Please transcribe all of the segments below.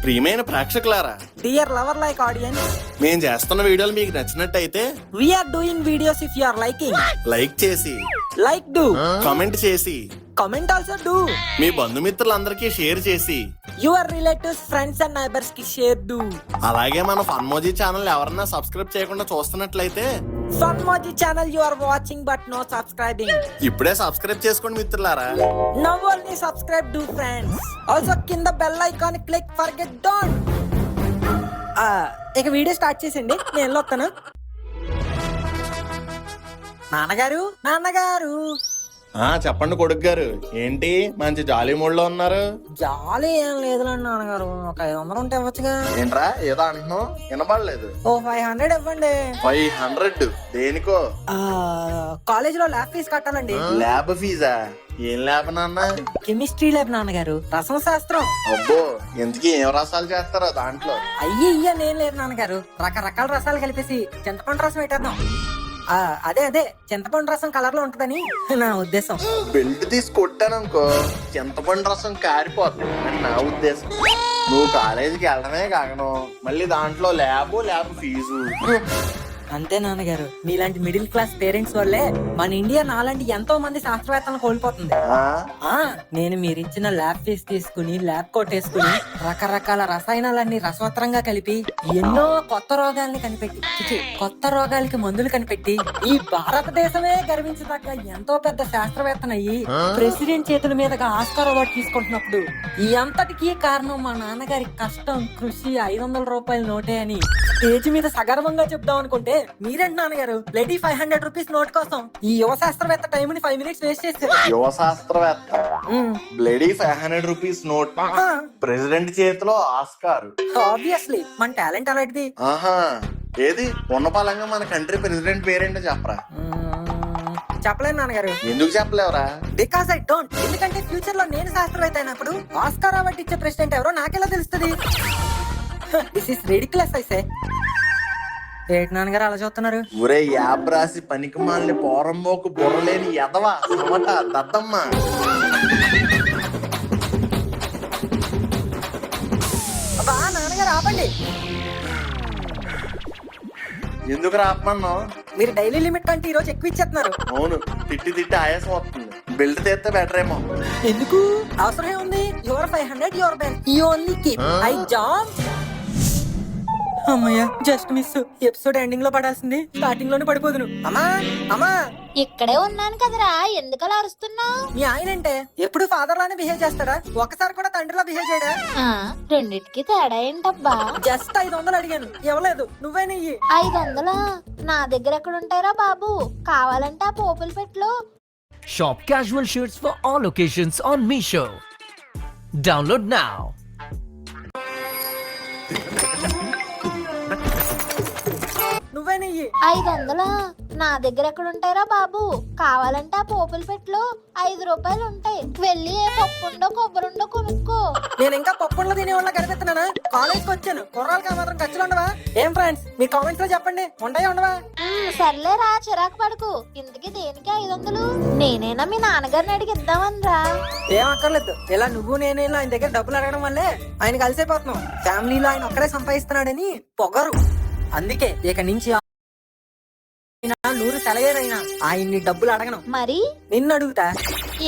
ప్రియమైన ప్రేక్షకులారా, dear lover like audience, మేం చేస్తున్న వీడియోలు మీకు నచ్చినట్టయితే we are doing videos if you are liking. Like చేసి, లైక్ డూ, కామెంట్ చేసి, కామెంట్ ఆల్సో డూ. మీ బంధుమిత్రులందరికీ షేర్ చేసి, your relatives, friends and neighbours కి షేర్ డూ. అలాగే మన ఫన్మోజీ ఛానల్ ఎవరన్నా సబ్స్క్రైబ్ చేయకుండా చూస్తున్నట్లయితే Funmoji channel you are watching but no subscribing. ఇప్పుడే సబ్స్క్రైబ్ చేసుకోండి మిత్రులారా. Now only subscribe do friends. Also కింద bell icon click forget don't. ఇక వీడియో స్టార్ట్ చేసండి, నేను వస్తాను. నాన్నగారు చెప్పండి కొడుకు గారు, ఏంటి మంచి జాలీ మూడ్ లో ఉన్నారు? జాలీ ఏం లేదులేండి నాన్నగారు, ఒక 500 ఉంటే ఇవ్వచ్చుగా. ఏంట్రా ఏదో అంటున్నావు, వినపడలేదు. ఓ 500 ఇవ్వండి. 500 దేనికో? కాలేజ్ లో ల్యాబ్ ఫీజు కట్టాలండి. ల్యాబ్ ఫీజా? ఏం ల్యాబ్ నాన్న? కెమిస్ట్రీ ల్యాబ్ నాన్నగారు, రసం శాస్త్రం. అబ్బో, ఎందుకు ఏం రసాలు చేస్తారో దాంట్లో? అయ్యి నేను లేదు నాన్నగారు, రకరకాల రసాలు కలిపేసి చింతపండు రసం పెట్టేద్దాం. అదే చింతపండు రసం కలర్ లో ఉంటదని నా ఉద్దేశం. బెల్ట్ తీసి కొట్టాననుకో చింతపండు రసం కారిపోతుంది అని నా ఉద్దేశం. నువ్వు కాలేజీకి వెళ్ళడమే కాకను మళ్ళీ దాంట్లో ల్యాబ్ ఫీజు. అంతే నాన్నగారు, మీలాంటి మిడిల్ క్లాస్ పేరెంట్స్ వల్లే మన ఇండియా నాలాంటి ఎంతో మంది శాస్త్రవేత్తలను కోల్పోతుంది. నేను మీరిచ్చిన ల్యాబ్ ఫీజు తీసుకుని ల్యాబ్ కోట్ వేసుకుని రకరకాల రసాయనాలన్నీ రసవత్రంగా కలిపి ఎన్నో కొత్త రోగాల్ని కనిపెట్టి కొత్త రోగాలకి మందులు కనిపెట్టి ఈ భారతదేశమే గర్వించదగ్గ ఎంతో పెద్ద శాస్త్రవేత్తనయ్యి ప్రెసిడెంట్ చేతుల మీదుగా ఆస్కార్ అవార్డు తీసుకుంటున్నప్పుడు ఈ అంతటికీ కారణం మా నాన్నగారి కష్టం, కృషి, 500 రూపాయల నోటే అని స్టేజ్ మీద సగర్వంగా చెప్దాం అనుకుంటే మీరేంటి నాన్నగారు బ్లడీ 500 రూపీస్ నోట్ కోసం ఈ యువ శాస్త్రవేత్త టైం ని 5 మినిట్స్ వేస్ట్ చేశారు. యువ శాస్త్రవేత్త బ్లడీ 500 రూపీస్ నోట్, ప్రెసిడెంట్ చేతిలో ఆస్కార్. ఆబ్వియస్లీ మన టాలెంట్ అలాంటిది. ఏది ఉన్న పలంగా మన కంట్రీ ప్రెసిడెంట్ పేరేంటో చెప్పరా? చెప్పలేను నాన్నగారు. ఎందుకు చెప్పలేవరా? Because I don't. ఎందుకంటే ఫ్యూచర్ లో నేను శాస్త్రవేత్త అయినప్పుడు ఆస్కార్ అవార్డు ఇచ్చే ప్రెసిడెంట్ ఎవరో నాకెలా తెలుస్తుంది? This is ridiculous I say. ఏంటి నాన్నగారు అలా చూస్తున్నారు? ఊరే యాప్ రాసి పనికి మాలిన పోరంబోకు బుర్రలేని ఎదవా సమట దద్దమ్మ. అబ్బా నాన్నగారు ఆపండి. ఎందుకు రాపమన్నావు? మీరు డైలీ లిమిట్ కంటే ఈ రోజు ఎక్కువ ఇచ్చేస్తున్నారు. అవును, తిట్టి ఆయాసం వస్తుంది. బెల్ట్ తీస్తే బెటర్ ఏమో. ఎందుకు? అవసరం ఉంది. Your 500 your belt, you only keep. I jump. అమ్మయ్య, జస్ట్ మిస్. ఎపిసోడ్ ఎండింగ్ లో పడాల్సింది స్టార్టింగ్ లోనే పడిపోదును. అమ్మా ఇక్కడే ఉన్నాను కదరా, ఎందుకలా అరుస్తున్నావు? మీ ఆయన అంటే ఎప్పుడు ఫాదర్ లానే బిహేవ్ చేస్తాడా? ఒకసారి కూడా తండ్రిలా బిహేవ్ చేయడా? రెండిటికి తేడా ఏంటబ్బా? జస్ట్ 500 అడిగాను, ఇవ్వలేదు. నువ్వే నెయ్యి. 500 నా దగ్గర ఎక్కడ ఉంటాయిరా బాబు? కావాలంటే ఆ పోపుల పెట్లో. Shop casual shirts for all occasions on Meesho. Download now. నువ్వే నెయ్యి. 500 నా దగ్గర ఎక్కడ ఉంటాయిరా బాబు? కావాలంటే ఆ పోపుల పెట్లో 5 రూపాయలు ఉంటాయి. వెళ్ళి ఏ పప్పుండో కొబ్బరుండో కొనుక్కో. నేను ఇంకా పప్పుండలో తినేవాళ్ళ కనిపిస్తున్నానా? కాలేజ్ కి వచ్చాను, కుర్రాలకి మాత్రం ఖర్చులు ఉండవా? ఏం ఫ్రెండ్స్, మీ కామెంట్స్ లో చెప్పండి, ఉంటాయా ఉండవా? సర్లేరా, చిరాకు పడకు. ఇంతకి దేనికి 500? నేనేనా మీ నాన్నగారిని అడిగి ఇద్దామనరా? ఏం అక్కర్లేదు. ఇలా నువ్వు నేను ఆయన దగ్గర డబ్బులు అడగడం వల్లే ఆయన కలిసిపోతున్నాం. ఫ్యామిలీలో ఆయన ఒక్కడే సంపాదిస్తున్నాడని పొగరు. అందుకే ఇక నుంచి 100 సెలయేరైనా ఆయన్ని డబ్బులు అడగను. మరి నిన్ను అడుగుతా.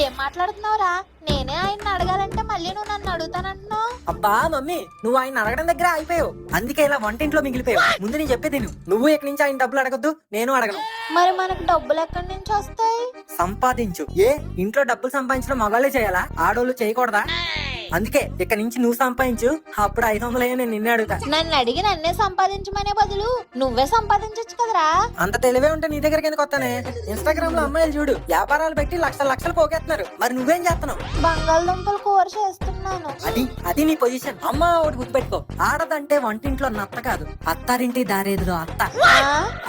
ఏం మాట్లాడుతున్నావురా? నేనే ఆయన్ని అడగాలంటే మళ్ళీ నువ్వు నన్ను అడుగుతానంటున్నావు. అబ్బా మమ్మీ, నువ్వు ఆయన అడగడం దగ్గర అయిపోయావు. అందుకే ఇలా వంటింట్లో మిగిలిపోయావు. ముందు నేను చెప్పేది నువ్వు ఇక నుంచి ఆయన డబ్బులు అడగద్దు, నేను అడగను. మరి మనకు డబ్బులు ఎక్కడి నుంచి వస్తాయి? సంపాదించు. ఏ ఇంట్లో డబ్బులు సంపాదించడం మగాళ్ళే చేయాలా? ఆడోళ్ళు చేయకూడదా? అందుకే ఇక నుంచి నువ్వు సంపాదించు, అప్పుడు 500 నేను నిన్నే అడుగుతా. నన్ను అడిగి నన్నే సంపాదించమనే బదులు నువ్వే సంపాదించచ్చు కదరా. అంత తెలివే ఉంటే నీ దగ్గరికి ఎందుకు వస్తానే? ఇన్స్టాగ్రామ్ లో అమ్మాయిలు చూడు, వ్యాపారాలు పెట్టి లక్షలు పోగేస్తున్నారు. మరి నువ్వేం చేస్తున్నావు? బంగాళదుంపలు కూర చేస్తున్నాను. అది నీ పొజిషన్. అమ్మ ఒకటి గుర్తుపెట్టుకో, ఆడదంటే వంటింట్లో నత్త కాదు, అత్తారింటి దారేదిలో అత్త.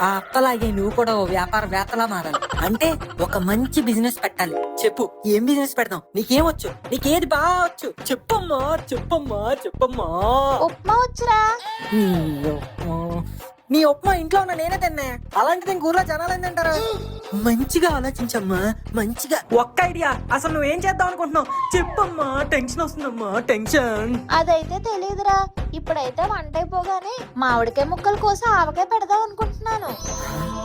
ఆ అత్తలాగే నువ్వు కూడా ఓ వ్యాపారవేత్తలా మారాలి. అంటే ఒక మంచి బిజినెస్ పెట్టాలి. చెప్పు, ఏం బిజినెస్ పెడదాం? నీకేమొచ్చు? నీకేది బాగా వచ్చు? చెప్పమ్మా. ఉప్మా వచ్చురా. నీ ఉప్మా ఇంట్లో ఉన్న నేనే తిన్నా, అలాంటిది ఇంక ఊర్లో జనాలు ఏంటంటారు? మంచిగా ఆలోచించమ్మా, మంచిగా. ఒక్క ఐడియా, అసలు నువ్వేం చేద్దాం అనుకుంటున్నావు చెప్పమ్మా, టెన్షన్ వస్తుందమ్మా, టెన్షన్. అదైతే తెలియదురా. ఇప్పుడైతే వంట అయిపోగానే మామిడికాయ ముక్కలు కోసి ఆవకాయ పెడదాం అనుకుంటున్నాను.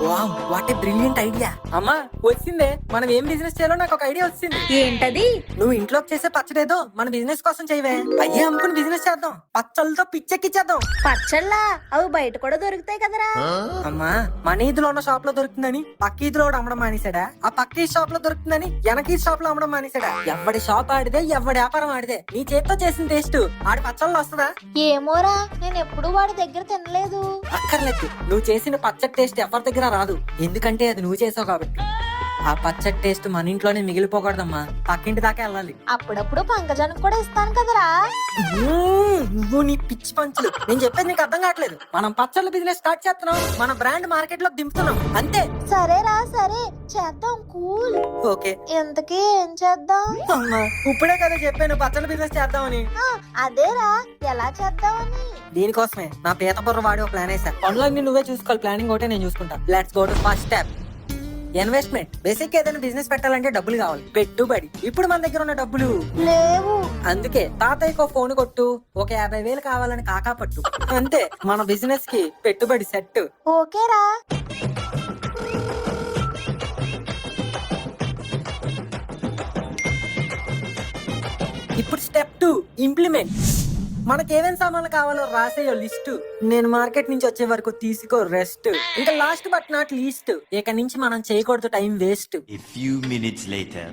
Wow, what a brilliant idea. అమ్మా వచ్చిందే, మనం ఏం బిజినెస్ చేయాలో నాకు ఒక ఐడియా వచ్చింది. ఏంటది? నువ్వు ఇంట్లోకి చేసే పచ్చడేదో మన బిజినెస్ కోసం చేయవే. అయ్యే అమ్ముకుని బిజినెస్ చేద్దాం, పచ్చళ్ళతో పిచ్చెక్కిచ్చేద్దాం. పచ్చళ్ళ అవి బయట కూడా దొరుకుతాయి కదరా. అమ్మా, మన ఈదులో ఉన్న షాప్ లో దొరుకుతుందని పక్క ఈదులో అమ్మడం మానేశాడా? ఆ పక్క ఈ షాప్ లో దొరుకుతుందని వెనక ఈ షాప్ లో అమ్మడం మానేశాడా? ఎవడి షాప్ ఆడిదే, ఎవడి వ్యాపారం ఆడిదే. నీ చేతితో చేసిన టేస్ట్ ఆడి పచ్చళ్ళు వస్తుందా? ఏమోరా, నేను ఎప్పుడు వాడి దగ్గర తినలేదు. అక్కర్లేదు, నువ్వు చేసిన పచ్చడి టేస్ట్ ఎవరి దగ్గర రాదు, ఎందుకంటే అది నువ్వు చేసావు కాబట్టి. ఆ పచ్చడి టేస్ట్ మన ఇంట్లోనే మిగిలిపోకూడదమ్మా, పక్కింటి దాకా వెళ్ళాలి. అప్పుడప్పుడు పంకజానికి కూడా ఇస్తాను కదరా. నువ్వు నీ పిచ్చి పంచులు, నేను చెప్పేది నీకు అర్థం కావట్లేదు. మనం పచ్చళ్ళ బిజినెస్ స్టార్ట్ చేస్తున్నాం, మన బ్రాండ్ మార్కెట్ లో దింపుతున్నాం, అంతే. సరేరా, సరే చేద్దాం, కూల్. ఓకే, ఎంతకీ ఏం చేద్దాం? అమ్మా ఇప్పుడే కదా చెప్పాను పచ్చళ్ళ బిజినెస్ చేద్దామని. అదేరా, ఎలా చేద్దామని. దీనికోసమే నా పీత బుర్ర వాడి ఒక ప్లాన్ వేసా. పనులన్నీ నువ్వే చూసుకోవాలి, ప్లానింగ్ ఒకటే నేను చూసుకుంటా. Let's go to first step, investment. Basic ఏదైనా బిజినెస్ పెట్టాలంటే డబ్బులు కావాలి, పెట్టుబడి. ఇప్పుడు మన దగ్గర ఉన్న డబ్బులు లేవు. అందుకే తాతయ్యకో ఫోన్ కొట్టు, ఒక 50,000 కావాలని కాకా పట్టు, అంతే మన బిజినెస్ కి పెట్టుబడి సెట్. ఓకేరా. ఇప్పుడు స్టెప్ 2, ఇంప్లిమెంట్. మనకేమేం సామాన్లు కావాలో రాసేయో లిస్ట్, నేను మార్కెట్ నుంచి వచ్చే వరకు తీసుకో రెస్ట్. ఇంకా లాస్ట్ బట్ నాట్ లీస్ట్, ఇక నుంచి మనం చేయకూడదు time waste. A few minutes later.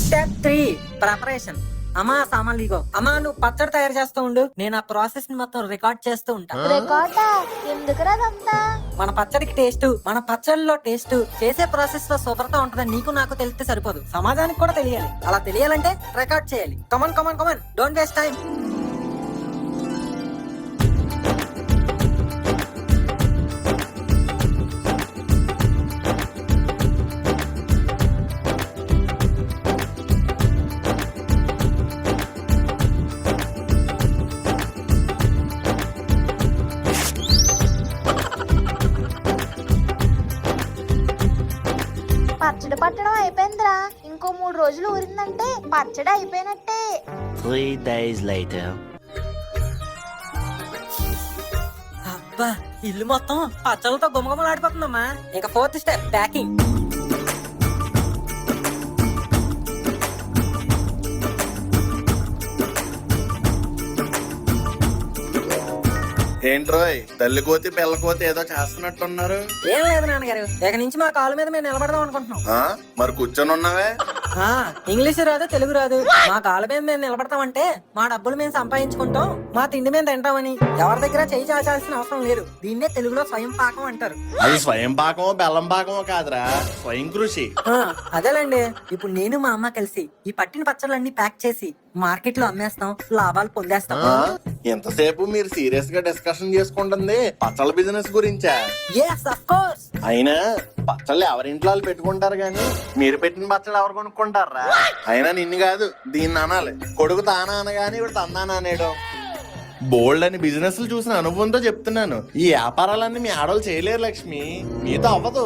Step 3, preparation. అమ్మా సామాన్లు ఇగో. అమ్మా నువ్వు పచ్చడి తయారు చేస్తూ ఉండు, నేను ఆ ప్రాసెస్ ని మొత్తం రికార్డ్ చేస్తూ ఉంటా. రికార్డా? ఎందుకురా అదంతా? మన పచ్చడికి టేస్ట్, మన పచ్చడిలో టేస్ట్, చేసే ప్రాసెస్ లో శుభ్రత ఉంటదని నీకు నాకు తెలిస్తే సరిపోదు, సమాజానికి కూడా తెలియాలి. అలా తెలియాలంటే రికార్డ్ చేయాలి. Come on come on come on, don't waste time. పచ్చడి పట్టడం అయిపోయిందిరా. ఇంకో 3 రోజులు ఊరిందంటే పచ్చడి అయిపోయినట్టే. 3 days later. అబ్బా, ఇల్లు మొత్తం పచ్చళ్ళతో గుమగుమలాడిపోతుందమ్మా. ఇంకా 4th స్టెప్, ప్యాకింగ్. ఏంట్రోయ్ తల్లి కోతి పిల్ల కోతి ఏదో చేస్తున్నట్టున్నారు? ఏం లేదు నాన్నగారు, ఇక నుంచి మా కాళ్ళ మీద మేము నిలబడదాం అనుకుంటున్నాం. మరి కూర్చొని ఉన్నావే? ఇంగ్లీష్ రాదు, తెలుగు రాదు, మా కాళ్ళ మీద మేము నిలబడతామంటే మా డబ్బులు మేము సంపాదించుకుంటాం, మా తిండి మేము తింటామని. ఎవరి దగ్గర చేయి చాల్సిన అవసరం లేదు. దీన్నే తెలుగులో స్వయం పాకం అంటారు. అది స్వయం పాకమో బెల్లం పాకమో కాదురా, స్వయం కృషి. అదేలేండి. ఇప్పుడు నేను మా అమ్మ కలిసి ఈ పట్టిన పచ్చళ్ళన్నీ ప్యాక్ చేసి మార్కెట్ లో అమ్మేస్తాం, లాభాలు పొందేస్తాం. ఎంతసేపు మీరు సీరియస్ గా డిస్కషన్ చేసుకుంటుంది పచ్చళ్ళ బిజినెస్ గురించా? yes of course. అయినా పచ్చళ్ళు ఎవరింట్లో వాళ్ళు పెట్టుకుంటారు గాని మీరు పెట్టిన పచ్చళ్ళు ఎవరు కొనుక్కుంటారా? అయినా నిన్ను కాదు దీన్ని అనాలి. కొడుకు తానా అనగాని ఇప్పుడు తందానా అనేయడం. బోల్డ్ అని బిజినెస్ చూసిన అనుభవంతో చెప్తున్నాను, ఈ వ్యాపారాలన్నీ మీ ఆడవాళ్ళు చేయలేరు లక్ష్మి, మీతో అవ్వదు.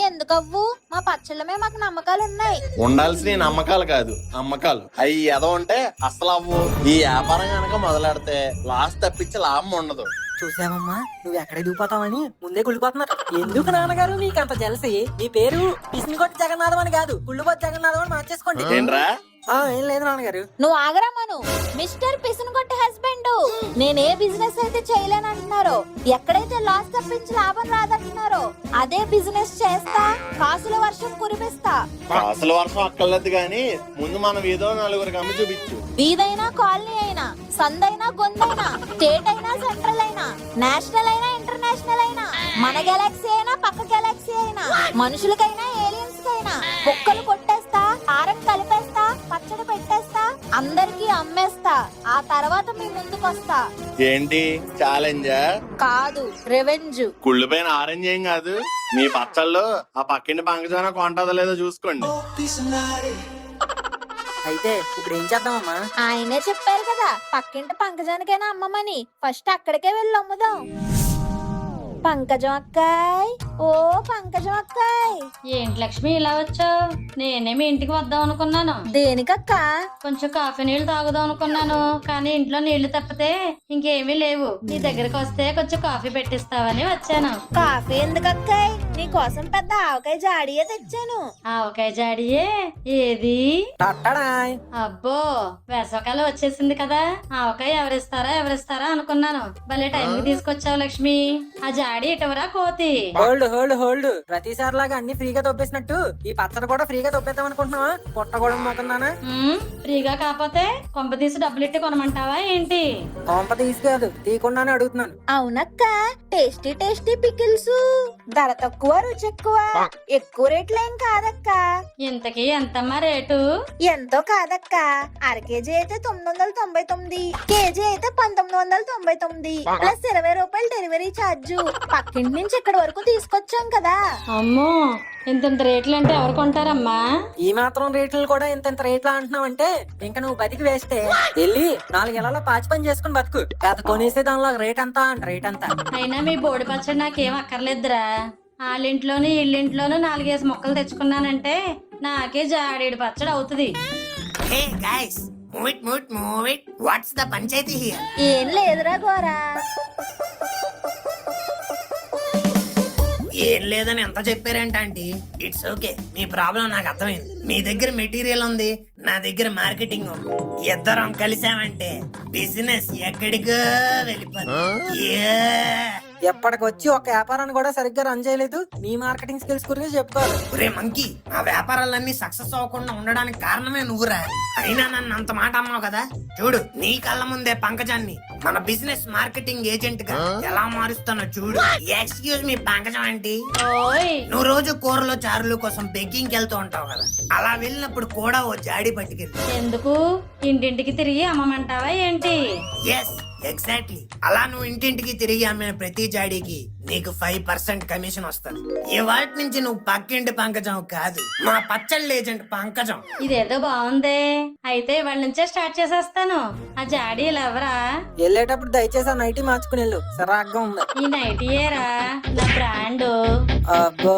ఎందుకవ్వు? మా పచ్చళ్ళమే మాకు నమ్మకాలు ఉన్నాయి. ఉండాల్సిన నమ్మకాలు కాదు అమ్మకాలు. అవి ఏదో ఉంటే అసలు అవ్వు. ఈ వ్యాపారం కనుక మొదలెడితే లాస్ తప్పించి లాభం ఉండదు. చూసావమ్మా, నువ్వు ఎక్కడ దూపోతావని ముందే కుళ్ళిపోతున్నారు. ఎందుకు నాన్నగారు మీకు అంత జలసి? మీ పేరు పిసినికొట్టి జగన్నాథం అని కాదు, కుళ్ళుకొట్టి జగన్నాథం అని మార్చేసుకోండి. ఏంట్రా? ఏం లేదు నాన్నగారు. నువ్వు ఆగరమ్మను. మిస్టర్ పిసునుగొట్టి హస్బెండ్, నేనే బిజినెస్ అయితే చేయలేనంటున్నారో, ఎక్కడైతే లాస్ తప్పించి లాభం రాదంటున్నారో అదే బిజినెస్ చేస్తా, కాసుల వర్షం కురిపిస్తా. కాసుల వర్షం అక్కర్లేదు గాని ముందు మనం ఏదో 4 అమ్మి చూపించు. వీధైనా కాలనీ అయినా, సందైనా గొందైనా, స్టేట్ అయినా సెంట్రల్ అయినా, నేషనల్ అయినా ఇంటర్నేషనల్ అయినా, మన గెలాక్సీ అయినా పక్క గెలాక్సీ అయినా, మనుషులకైనా ఏలియన్స్ కైనా కుక్కలు కొట్టేస్తా, ఆరం కలిపేస్తా, పచ్చడి పెట్టేస్తా, అందరికి అమ్మేస్తా. ఆ తర్వాత మీ ముందుకొస్తా. ఏంటి ఛాలెంజా? కాదు, రెవెంజ్. కుళ్ళిపోయిన ఆరెంజ్ ఏం కాదు. మీ పచ్చళ్ళు ఆ పక్కింటి పంకజాన కొంటదో లేదో చూసుకోండి. అయితే ఇప్పుడు ఏం చేద్దామమ్మా? ఆయనే చెప్పారు కదా పక్కింటి పంకజానికైనా అమ్మమని, ఫస్ట్ అక్కడికే వెళ్ళి అమ్ముదాం. పంకజం అక్కాయ్, ఓ పంకజం అక్కాయ్. ఏంటి లక్ష్మి ఇలా వచ్చావు? నేనే మీ ఇంటికి వద్దాం అనుకున్నాను. దేనికక్క? కొంచెం కాఫీ నీళ్లు తాగుదాం అనుకున్నాను, కానీ ఇంట్లో నీళ్లు తప్పితే ఇంకేమీ లేవు. నీ దగ్గరికి వస్తే కొంచెం కాఫీ పెట్టిస్తావని వచ్చాను. కాఫీ ఎందుకక్కాయ్? నీ కోసం పెద్ద ఆవకాయ జాడియే తెచ్చాను. ఆవకాయ జాడియే ఏది? టట్టడాయ్. అబ్బో, వేసవకాలం వచ్చేసింది కదా, ఆవకాయ ఎవరిస్తారా అనుకున్నాను. భలే టైంకి తీసుకొచ్చావు లక్ష్మి. ఆ జాడి ఇటవరా కోతి. హోల్డ్ ప్రతిసారి లాగా అన్ని ఫ్రీగా తొప్పేసినట్టు ఈ పచ్చడి కూడా ఫ్రీగా తొప్పేద్దాం అనుకుంటున్నావా? పొట్ట కూడా మోతున్నానా? ఫ్రీగా కాకపోతే కొంప తీసి డబ్బులిట్టి కొనమంటావా ఏంటి? కొంప తీసుకాదు, తీయకుండానే అడుగుతున్నాను. అవునక్క, టేస్టీ టేస్టీ పికిల్స్, ధర తక్కువ రుచి ఎక్కువ, ఎక్కువ రేట్లేం కాదక్క. ఇంతకీ ఎంతమ్మా రేటు? ఎంతో కాదక్క, అర కేజీ అయితే 999, కేజీ అయితే 1999 ప్లస్ 20 రూపాయలు డెలివరీ ఛార్జ్. పక్కింటి నుంచి ఇక్కడి వరకు తీసుకొచ్చాం కదా. అమ్మో, ఇంత రేట్లు అంటే ఎవరు కొంటారమ్మా? ఈ మాత్రం రేట్లు కూడా ఇంత రేట్లు అంటున్నావు అంటే ఇంకా నువ్వు బతికి వేస్తే వెళ్ళి 4 ఏళ్లలో పాచి పని చేసుకుని బతుకు. గత కొనేసే దానిలో రేట్ అంతా రేట్ అంతా. అయినా మీ బోడి పచ్చడి నాకేం అక్కర్లేదురా. వాళ్ళింట్లోను ఇల్లింట్లోను 4 మొక్కలు తెచ్చుకున్నానంటే నాకే జాడీడు పచ్చడి అవుతుంది. Hey guys, move it. What's the panchayat here? ఏం లేదురా గోరా. ఏం లేదని ఎంత చెప్పారంట aunty? It's okay, me problem నాకు అర్థమైంది. మీ దగ్గర మెటీరియల్ ఉంది, నా దగ్గర మార్కెటింగ్ ఉంది. ఇద్దరం కలిసామంటే బిజినెస్ ఎక్కడికో వెళ్ళిపోతుంది. ఎప్పటికొచ్చి ఒక వ్యాపారాన్ని కూడా సరిగ్గా రన్ చేయలేదు. నీ మార్కెటింగ్ స్కిల్స్ గురించి చెప్పుకోవాలి. ఒరే మంకీ, ఆ వ్యాపారాలన్నీ సక్సెస్ అవ్వకుండా ఉండడానికి కారణమే నువ్వురా. అయినా నన్ను అంత మాట అన్నావు కదా, చూడు నీ కళ్ళ ముందే పంకజాన్ని మన బిజినెస్ మార్కెటింగ్ ఏజెంట్ గా ఎలా మారుస్తానో చూడు. ఎక్స్క్యూజ్ మీ పంకజం ఆంటీ, ఓయ్, నువ్వు రోజు కూరలో చారులు కోసం బెగ్గింగ్ వెళ్తూ ఉంటావు కదా, అలా వెళ్ళినప్పుడు కూడా ఓ జాడి పట్టుకెళ్ళి. ఎందుకు? ఇంటింటికి తిరిగి అమ్మమంటావా ఏంటి? ఎస్ ఎగ్జాక్ట్లీ, అలా నువ్వు ఇంటింటికి తిరిగి అమ్మిన ప్రతి జాడీకి నీకు 5% కమిషన్ వస్తుంది. ఇవాటి నుంచి నువ్వు పక్కింటి పంకజం కాదు, మా పచ్చళ్ళ ఏజెంట్ పంకజం. ఇదేదో బాగుందే, అయితే ఇవాళ నుంచే స్టార్ట్ చేసేస్తాను. ఆ జాడీలు ఎవరా? వెళ్ళేటప్పుడు దయచేసి ఆ నైటీ మార్చుకుని వెళ్ళు, సరాగ్గా ఉంది. ఈ నైటీయేరా నా బ్రాండ్. అబ్బో,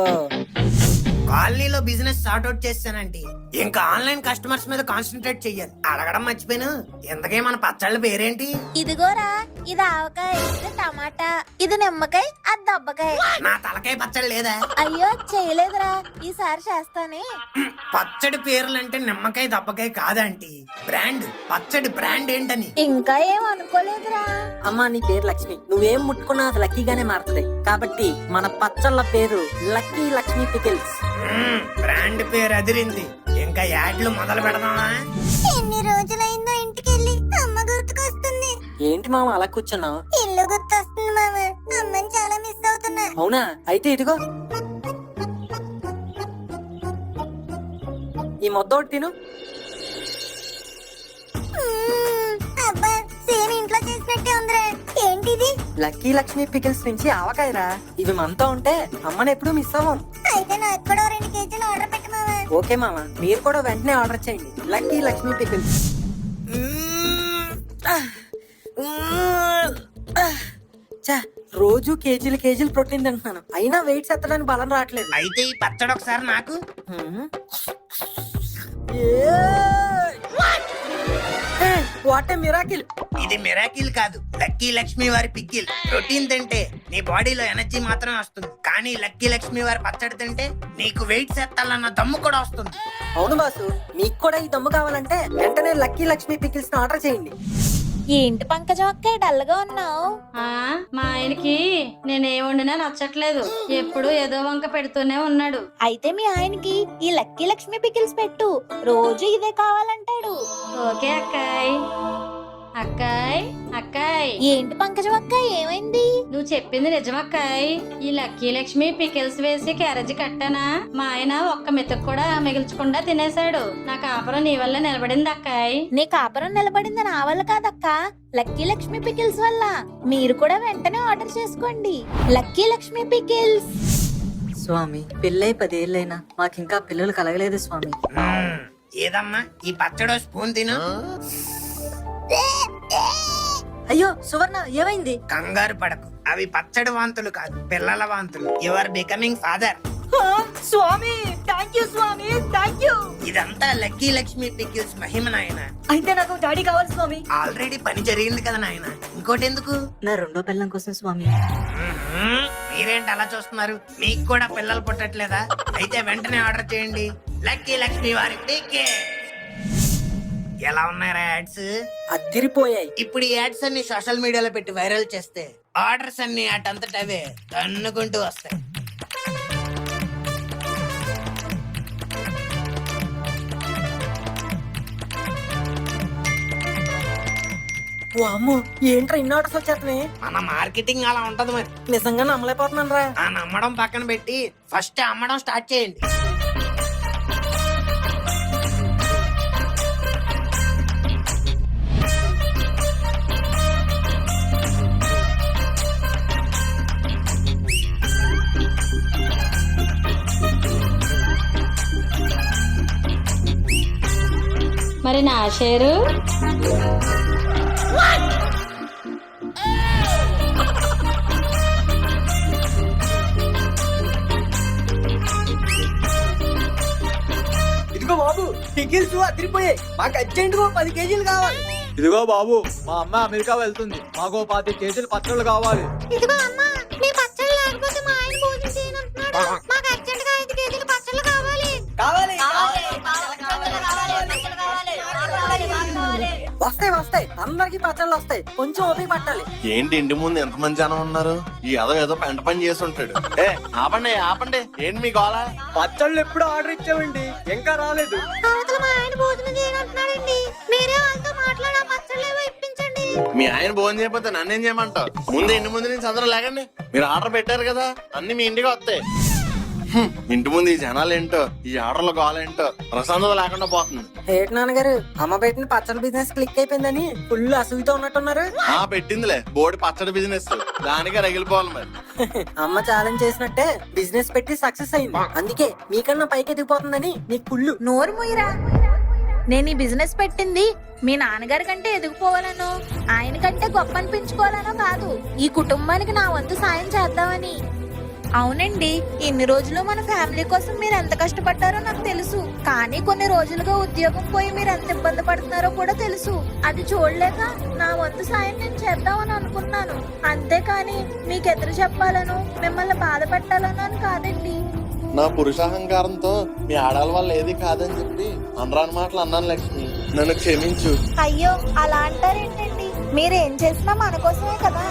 కాలనీలో బిజినెస్ సార్ట్ అవుట్ చేస్తానంటే ఇంకా ఆన్లైన్ కస్టమర్స్ మీద కాన్సన్ట్రేట్ చెయ్యాలి. అడగడం మర్చిపోయాను, ఇంతకే మన పచ్చళ్ళ పేరేంటి? ఇదిగోరా, ఇది ఆవకాయ, ఇది టమాటా, ఇది నిమ్మకాయ, అది దబ్బకాయ. నా తలకాయ పచ్చడి లేదా? అయ్యో చేయలేదురా, ఈసారి చేస్తానే. పచ్చడి పేర్లంటే నిమ్మకాయ దప్పకాయ కాదంటీ, బ్రాండ్. పచ్చడి బ్రాండ్ ఏంటని ఇంకా ఏం అనుకోలేదురా. అమ్మా నీ పేరు లక్ష్మి, నువ్వేం ముట్టుకున్నా అది లక్కీగానే మారుతుంది. కాబట్టి మన పచ్చళ్ళ పేరు లక్కీ లక్ష్మి పికిల్స్. బ్రాండ్ పేరు అదిరింది. ఇంకా యాడ్లు మొదలు పెడదామా? ఎన్ని రోజులైందో ఇంటికెళ్ళి అమ్మ గుర్తుకొస్తుంది. ఏంటి మామ అలా కూర్చున్నావు? ఇల్లు గుర్తొస్తుంది మామ, అమ్మని చాలా మిస్ అవుతున్నా. అవునా, అయితే ఇదిగో ఈ మొద్ద ఒకటి తిను. అబ్బా, సేమ్ ఇంట్లో చేసినట్టే ఉందిరా. ఏంటిది? లక్కీ లక్ష్మి పికిల్స్ నుంచి ఆవకాయరా. ఇవి మనతో ఉంటే అమ్మని ఎప్పుడు మిస్ అవ్వం. అయితే నాకు కూడా 2 కేజీలు ఆర్డర్ పెట్టు మామ. ఓకే మామ, మీరు కూడా వెంటనే ఆర్డర్ చేయండి లక్కీ లక్ష్మి పికిల్స్. రోజు కేజీలు ప్రోటీన్ తింటున్నాను, అయినా వెయిట్స్ ఎత్తడానికి బలం రావట్లేదు. అయితే ఈ పచ్చడి ఒకసారి నాకు. What a miracle. ఇది మిరాకిల్ కాదు, లక్కీ లక్ష్మి వారి పిక్కిల్. ప్రోటీన్ తింటే నీ బాడీలో ఎనర్జీ మాత్రమే వస్తుంది, కానీ లక్కీ లక్ష్మి వారి పచ్చడి తింటే నీకు వెయిట్ సెత్తాలన్న దమ్ము కూడా వస్తుంది. అవును బాసు, మీకు కూడా ఈ దమ్ము కావాలంటే వెంటనే లక్కీ లక్ష్మి పికిల్స్ ఆర్డర్ చేయండి. ఏంటి పంకజం అక్క డల్ గా ఉన్నావు? మా ఆయనకి నేనేం వండినా నచ్చట్లేదు, ఎప్పుడు ఏదో వంక పెడుతూనే ఉన్నాడు. అయితే మీ ఆయనకి ఈ లక్కీ లక్ష్మి పికిల్స్ పెట్టు, రోజు ఇదే కావాలంటాడు. ఓకే అక్కాయ్. అక్కాయ్ అక్కాయ్, ఏంటి పంకజం అక్క ఏమైంది? నువ్వు చెప్పింది నిజమక్కాయ్. ఈ లక్కీ లక్ష్మి పికిల్స్ వేసి క్యారేజీ కట్టానా, మా ఆయన ఒక్క మెతుకు కూడా మిగిల్చకుండా తినేశాడు. నా కాపురం నీ వల్ల నిలబడింది అక్కాయ్. నీ కాపురం నిలబడింది నా వల్ల కాదక్క, లక్కీ లక్ష్మి పికిల్స్ వల్ల. మీరు కూడా వెంటనే ఆర్డర్ చేసుకోండి లక్కీ లక్ష్మి పికిల్స్. స్వామి, పెళ్ళై 10 ఏళ్ళైనా మాకింకా పిల్లలు కలగలేదు స్వామి. ఏదమ్మా ఈ పచ్చడో స్పూన్ తిను. అయ్యో సువర్ణ, ఏమైంది? కంగారు పడకు, అవి పచ్చడి వాంతులు కాదు, పిల్లల వాంతులు. You are becoming father. స్వామి థ్యాంక్ యూ స్వామి థ్యాంక్ యూ. ఇదంతా లక్కీ లక్ష్మి పికిల్స్ మహిమ నాయన. అయితే నాకు డాడీ కావాలి స్వామి. ఆల్రెడీ పని జరిగింది కదా నాయన, ఇంకోటి ఎందుకు? నా రెండో పిల్లం కోసం స్వామి. మీరేంటి అలా చూస్తున్నారు? మీకు కూడా పిల్లలు పుట్టట్లేదా? అయితే వెంటనే ఆర్డర్ చేయండి లక్కీ లక్ష్మి వారి పికిల్. ఎలా ఉన్నారా యాడ్స్? అదిరిపోయాయి. ఇప్పుడు ఈ యాడ్స్ అన్ని సోషల్ మీడియాలో పెట్టి వైరల్ చేస్తే ఆర్డర్స్ అన్ని అటంతట అవే తన్నుకుంటూ వస్తాయి. అమ్మో ఏంట్రా ఇన్ని ఆర్డర్స్ వచ్చేస్తున్నాయి? మన మార్కెటింగ్ అలా ఉంటది మరి. నిజంగా నమ్మలేకపోతున్నాను రా. ఆ నమ్మడం పక్కన పెట్టి ఫస్ట్ అమ్మడం స్టార్ట్ చేయండి. మరి నా షేరు? ఇదిగో బాబు పికిల్స్ అదిరిపోయాయి. మాకు అర్జెంట్ 10 కేజీలు కావాలి. ఇదిగో బాబు, మా అమ్మ అమెరికా వెళ్తుంది, మాకు 10 కేజీలు పచ్చళ్ళు కావాలి. ఇదిగో అమ్మా, మీ పచ్చళ్ళు లేకపోతే మా ఆయన భోజనం చేయనంటున్నాడు. మాకు అర్జెంట్ గా 5 కేజీలు పచ్చళ్ళు కావాలి. వస్తాయి వస్తాయి, అందరికి పచ్చళ్ళు వస్తాయి. కొంచెం ఓపిక పట్టాలి. ఏంటి ఇంటి ముందు ఎంత మంది జనం ఉన్నారు? ఈ ఏదో పెంట పని చేసి ఉంటాడు. ఏ ఆపండి ఆపండి, ఏంటి మీ గోళ? పచ్చళ్ళు ఎప్పుడు ఆర్డర్ ఇచ్చామండి, ఇంకా రాలేదు. అవతల మా ఆయన భోజనం చేయనంటున్నాడండి. మీరే వాళ్ళతో మాట్లాడి ఆ పచ్చళ్ళు ఏవో ఇప్పించండి. మీ ఆయన భోజనం చేయకపోతే నన్నేం చేయమంటావు? ముందు ఇంటి ముందు నుంచి అందరూ లేకండి. మీరు ఆర్డర్ పెట్టారు కదా, అన్ని మీ ఇంటికి వస్తాయి. ఇంటి ముందు ఈ జనాలు ఏంటో, ఈ ఆర్డర్లు కావాలేంటో ప్రశాంతత లేకుండా పోతుంది. ఏంటి నాన్నగారు, అమ్మ పెట్టిన పచ్చడి బిజినెస్ క్లిక్ అయిపోయిందని ఫుల్ అసూయతో ఉన్నట్టున్నారు. పెట్టిందిలే బోడి పచ్చడి బిజినెస్, దానికే రగిలిపోవాలి మరి. అమ్మ ఛాలెంజ్ చేసినట్టే బిజినెస్ పెట్టి సక్సెస్ అయింది. అందుకే మీకన్నా పైకి ఎదిగిపోతుందని నీకు కుళ్ళు. నోరు మూయరా. నేను ఈ బిజినెస్ పెట్టింది మీ నాన్నగారి కంటే ఎదిగిపోవాలనో, ఆయన కంటే గొప్ప అనిపించుకోవాలనో కాదు, ఈ కుటుంబానికి నా వంతు సాయం చేద్దామని. అవునండి, ఇన్ని రోజులు మన ఫ్యామిలీ కోసం మీరు ఎంత కష్టపడ్డారో నాకు తెలుసు. కానీ కొన్ని రోజులుగా ఉద్యోగం పోయి మీరు ఎంత ఇబ్బంది పడుతున్నారో కూడా తెలుసు. అది చూడలేక నా వంతు సాయం నేను చేద్దామని అనుకున్నాను. అంతేకాని మీకు ఎదురు చెప్పాలను, మిమ్మల్ని బాధ పెట్టాలను అని కాదండి. నా పురుషాహంకారంతో మీ ఆడాల వల్ల ఏది కాదని చెప్పి అనరాని మాటలు అన్నాను లక్ష్మి, నన్ను క్షమించు. అయ్యో అలా అంటారేంటండి? మీరేం చేసినా మన కోసమే కదా.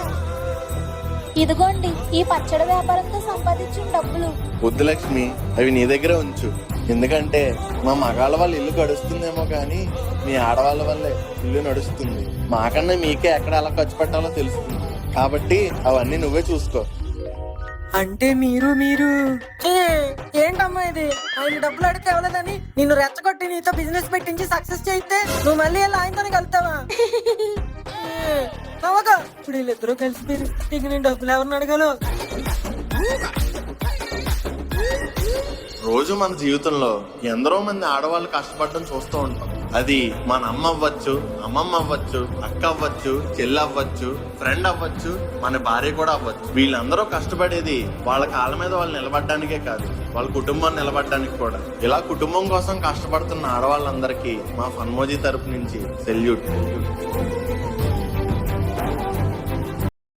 ఇదిగోండి ఈ పచ్చడి వ్యాపారంతో సంపాదించిన డబ్బులు. వద్దు లక్ష్మి, అవి నీ దగ్గరే ఉంచు. ఎందుకంటే మా మగాళ్ళ వాళ్ళ ఇల్లు గడుస్తుందేమో కానీ మీ ఆడవాళ్ళ వల్లే ఇల్లు నడుస్తుంది. మాకన్నా మీకే ఎక్కడ ఎలా ఖర్చు పెట్టాలో తెలుస్తుంది. కాబట్టి అవన్నీ నువ్వే చూసుకో. అంటే మీరు ఏంటమ్మా ఇది? ఆయన డబ్బులు అడిగితే ఇవ్వలేదని నిన్ను రెచ్చగొట్టి నీతో బిజినెస్ పెట్టించి సక్సెస్ చేయితే నువ్వు మళ్ళీ వెళ్ళి ఆయనతోనే కలుతావా? నవ్వగా ఇప్పుడు వీళ్ళిద్దరూ కలిసిపోయి ఇక నేను డబ్బులు ఎవరిని అడగాలో. రోజు మన జీవితంలో ఎందరో మంది ఆడవాళ్ళు కష్టపడడం చూస్తూ ఉంటాం. అది మన అమ్మ అవ్వచ్చు, అమ్మమ్మ అవ్వచ్చు, అక్క అవ్వచ్చు, చెల్లి అవ్వచ్చు, ఫ్రెండ్ అవ్వచ్చు, మన భార్య కూడా అవ్వచ్చు. వీళ్ళందరూ కష్టపడేది వాళ్ళ కాళ్ళ మీద వాళ్ళు నిలబడడానికే కాదు, వాళ్ళ కుటుంబాన్ని నిలబడడానికి కూడా. ఇలా కుటుంబం కోసం కష్టపడుతున్న ఆడవాళ్ళందరికీ మా ఫన్మోజీ తరపు నుంచి సెల్యూట్.